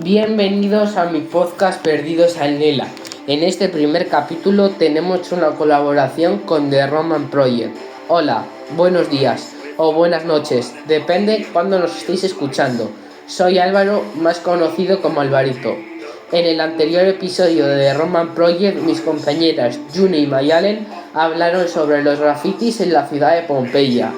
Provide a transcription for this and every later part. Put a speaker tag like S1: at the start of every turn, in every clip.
S1: Bienvenidos a mi podcast Perdidos al Nela. En este primer capítulo tenemos una colaboración con The Roman Project. Hola, buenos días o buenas noches, depende cuándo nos estéis escuchando. Soy Álvaro, más conocido como Alvarito. En el anterior episodio de The Roman Project, mis compañeras Juni y Mayalen hablaron sobre los grafitis en la ciudad de Pompeya.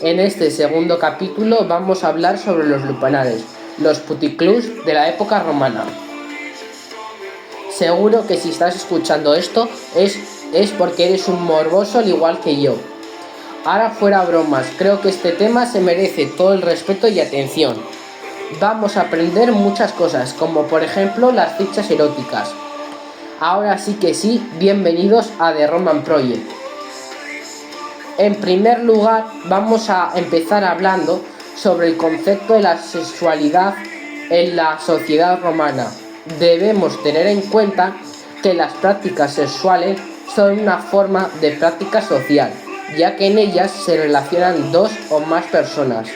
S1: En este segundo capítulo vamos a hablar sobre los lupanares, los puticlubs de la época romana. Seguro que si estás escuchando esto es porque eres un morboso al igual que yo. Ahora fuera bromas, creo que este tema se merece todo el respeto y atención. Vamos a aprender muchas cosas, como por ejemplo las fichas eróticas. Ahora sí que sí, bienvenidos a The Roman Project. En primer lugar, vamos a empezar hablando sobre el concepto de la sexualidad en la sociedad romana. Debemos tener en cuenta que las prácticas sexuales son una forma de práctica social, ya que en ellas se relacionan dos o más personas,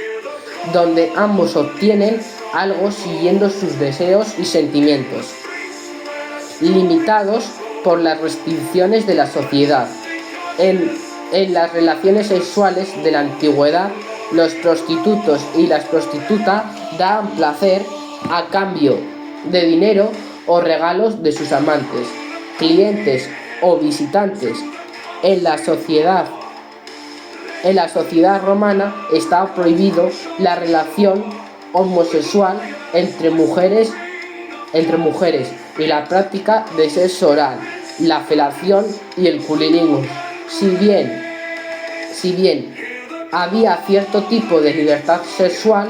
S1: donde ambos obtienen algo siguiendo sus deseos y sentimientos, limitados por las restricciones de la sociedad. En las relaciones sexuales de la antigüedad, los prostitutos y las prostitutas daban placer a cambio de dinero o regalos de sus amantes, clientes o visitantes. En la sociedad romana estaba prohibido la relación homosexual entre mujeres y la práctica de sexo oral, la felación y el cunilingus. Si bien había cierto tipo de libertad sexual,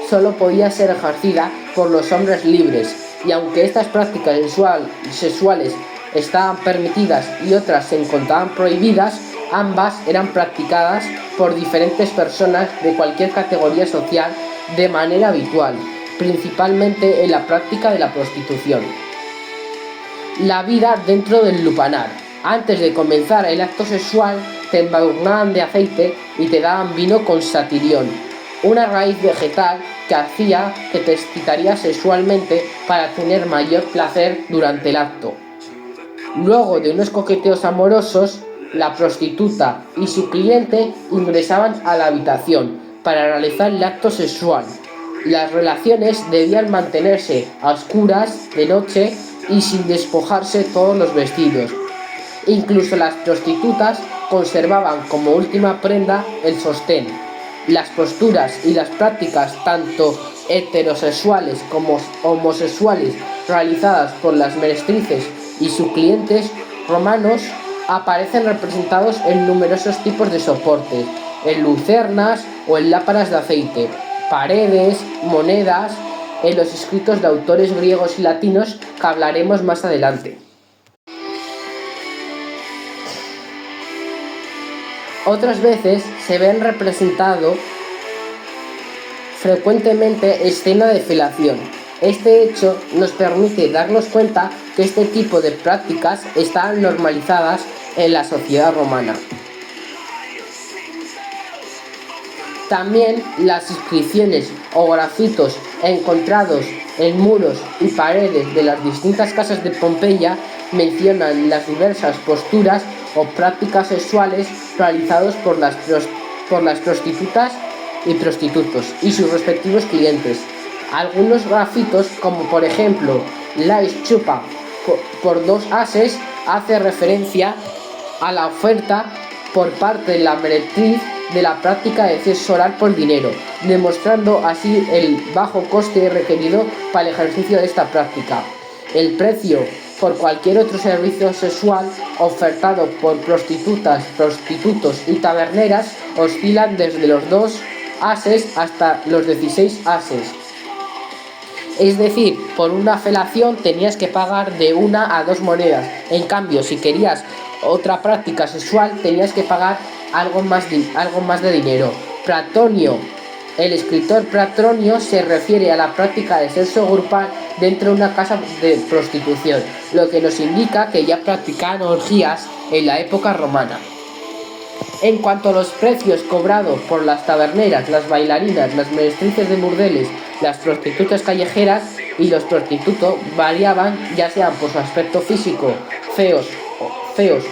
S1: solo podía ser ejercida por los hombres libres, y aunque estas prácticas sexuales estaban permitidas y otras se encontraban prohibidas, ambas eran practicadas por diferentes personas de cualquier categoría social de manera habitual, principalmente en la práctica de la prostitución. La vida dentro del lupanar. Antes de comenzar el acto sexual, te embadurnaban de aceite y te daban vino con satirión, una raíz vegetal que hacía que te excitarías sexualmente para tener mayor placer durante el acto. Luego de unos coqueteos amorosos, la prostituta y su cliente ingresaban a la habitación para realizar el acto sexual. Las relaciones debían mantenerse a oscuras, de noche y sin despojarse todos los vestidos. Incluso las prostitutas conservaban como última prenda el sostén. Las posturas y las prácticas tanto heterosexuales como homosexuales realizadas por las meretrices y sus clientes romanos aparecen representados en numerosos tipos de soportes, en lucernas o en lámparas de aceite, paredes, monedas, en los escritos de autores griegos y latinos que hablaremos más adelante. Otras veces se ven representado frecuentemente escena de felación. Este hecho nos permite darnos cuenta que este tipo de prácticas estaban normalizadas en la sociedad romana. También las inscripciones o grafitos encontrados en muros y paredes de las distintas casas de Pompeya mencionan las diversas posturas o prácticas sexuales realizados por las prostitutas y prostitutos y sus respectivos clientes. Algunos grafitos, como por ejemplo Lais chupa por 2 ases, hace referencia a la oferta por parte de la meretriz de la práctica de sexo oral por dinero, demostrando así el bajo coste requerido para el ejercicio de esta práctica. El precio por cualquier otro servicio sexual ofertado por prostitutas, prostitutos y taberneras oscilan desde los 2 ases hasta los 16 ases. Es decir, por una felación tenías que pagar de 1 a 2 monedas. En cambio, si querías otra práctica sexual, tenías que pagar algo más de dinero. El escritor Platronio se refiere a la práctica de sexo grupal dentro de una casa de prostitución, lo que nos indica que ya practicaban orgías en la época romana. En cuanto a los precios cobrados por las taberneras, las bailarinas, las meretrices de burdeles, las prostitutas callejeras y los prostitutos, variaban ya sean por su aspecto físico, feos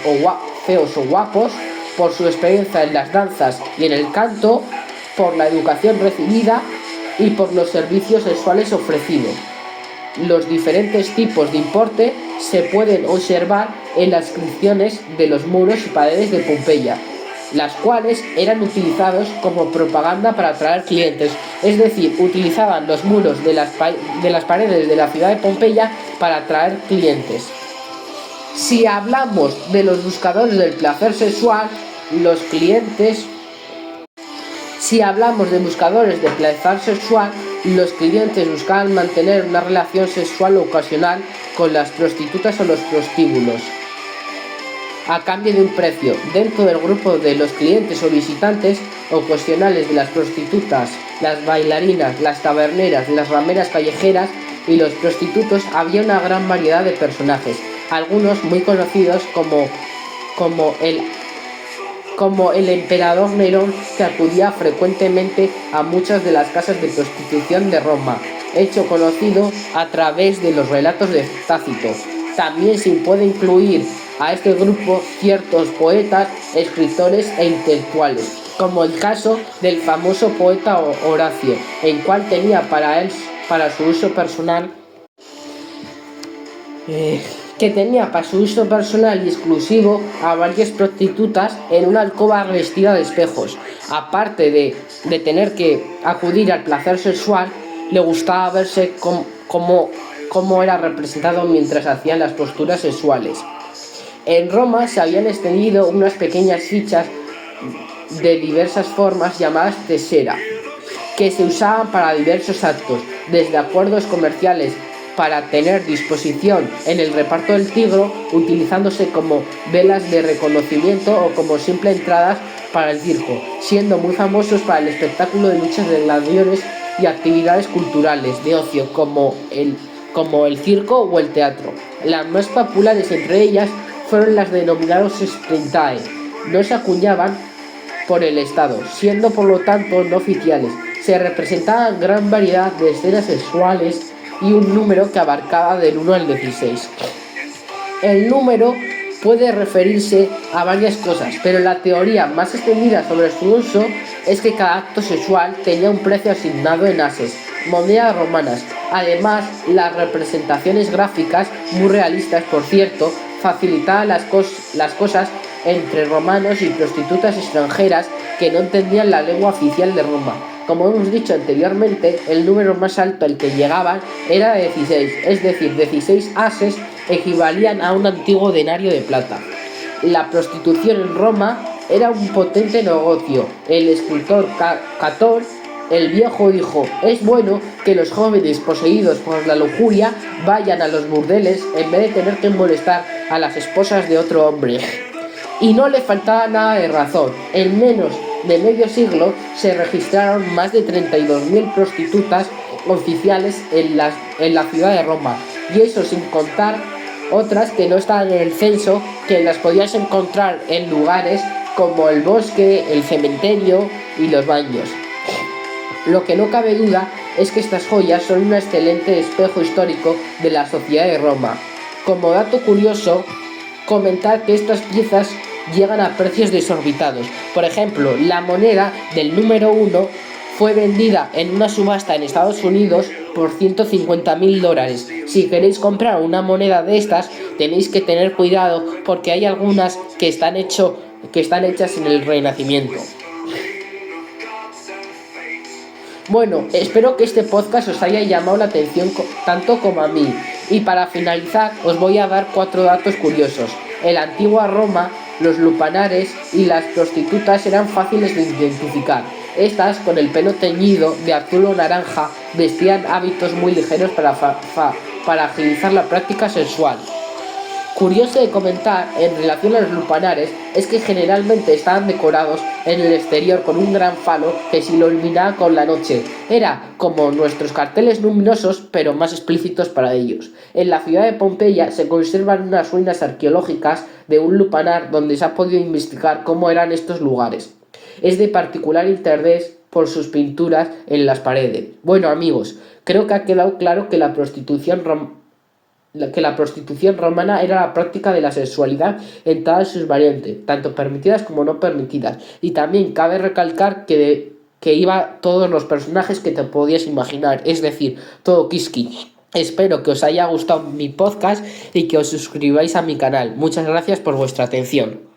S1: o guapos, por su experiencia en las danzas y en el canto, por la educación recibida y por los servicios sexuales ofrecidos. Los diferentes tipos de importe se pueden observar en las inscripciones de los muros y paredes de Pompeya, las cuales eran utilizados como propaganda para atraer clientes, es decir, utilizaban los muros de las paredes de la ciudad de Pompeya para atraer clientes. Si hablamos de los buscadores del placer sexual, los clientes buscaban mantener una relación sexual ocasional con las prostitutas o los prostíbulos, a cambio de un precio. Dentro del grupo de los clientes o visitantes ocasionales de las prostitutas, las bailarinas, las taberneras, las rameras callejeras y los prostitutos había una gran variedad de personajes, algunos muy conocidos como el emperador Nerón, que acudía frecuentemente a muchas de las casas de prostitución de Roma, hecho conocido a través de los relatos de Tácito. También se puede incluir a este grupo ciertos poetas, escritores e intelectuales, como el caso del famoso poeta Horacio, el cual tenía para su uso personal y exclusivo a varias prostitutas en una alcoba revestida de espejos. Aparte de tener que acudir al placer sexual, le gustaba verse cómo era representado mientras hacían las posturas sexuales. En Roma se habían extendido unas pequeñas fichas de diversas formas llamadas tesera, que se usaban para diversos actos, desde acuerdos comerciales para tener disposición en el reparto del tigro, utilizándose como velas de reconocimiento o como simple entradas para el circo, siendo muy famosos para el espectáculo de luchas de gladiadores y actividades culturales de ocio como el circo o el teatro. Las más populares entre ellas fueron las denominadas sprentae. No se acuñaban por el Estado, siendo por lo tanto no oficiales. Se representaban gran variedad de escenas sexuales y un número que abarcaba del 1 al 16. El número puede referirse a varias cosas, pero la teoría más extendida sobre su uso es que cada acto sexual tenía un precio asignado en ases, monedas romanas. Además, las representaciones gráficas, muy realistas por cierto, facilitaban las cosas entre romanos y prostitutas extranjeras que no entendían la lengua oficial de Roma. Como hemos dicho anteriormente, el número más alto al que llegaban era 16, es decir, 16 ases equivalían a un antiguo denario de plata. La prostitución en Roma era un potente negocio. El escritor Catón el Viejo dijo: es bueno que los jóvenes poseídos por la lujuria vayan a los burdeles en vez de tener que molestar a las esposas de otro hombre. Y no le faltaba nada de razón. En menos de medio siglo se registraron más de 32.000 prostitutas oficiales en la ciudad de Roma, y eso sin contar otras que no estaban en el censo, que las podías encontrar en lugares como el bosque, el cementerio y los baños. Lo que no cabe duda es que estas joyas son un excelente espejo histórico de la sociedad de Roma. Como dato curioso, comentar que estas piezas llegan a precios desorbitados. Por ejemplo, la moneda del número 1 fue vendida en una subasta en Estados Unidos por $150.000. Si queréis comprar una moneda de estas, tenéis que tener cuidado porque hay algunas que están hechas en el Renacimiento. Bueno, espero que este podcast os haya llamado la atención tanto como a mí. Y para finalizar, os voy a dar 4 datos curiosos. En la antigua Roma, los lupanares y las prostitutas eran fáciles de identificar. Estas, con el pelo teñido de azul o naranja, vestían hábitos muy ligeros para agilizar la práctica sexual. Curioso de comentar en relación a los lupanares es que generalmente estaban decorados en el exterior con un gran falo que se iluminaba con la noche. Era como nuestros carteles luminosos, pero más explícitos para ellos. En la ciudad de Pompeya se conservan unas ruinas arqueológicas de un lupanar donde se ha podido investigar cómo eran estos lugares. Es de particular interés por sus pinturas en las paredes. Bueno, amigos, creo que ha quedado claro que la prostitución romana era la práctica de la sexualidad en todas sus variantes, tanto permitidas como no permitidas. Y también cabe recalcar que iba todos los personajes que te podías imaginar, es decir, todo Kiski. Espero que os haya gustado mi podcast y que os suscribáis a mi canal. Muchas gracias por vuestra atención.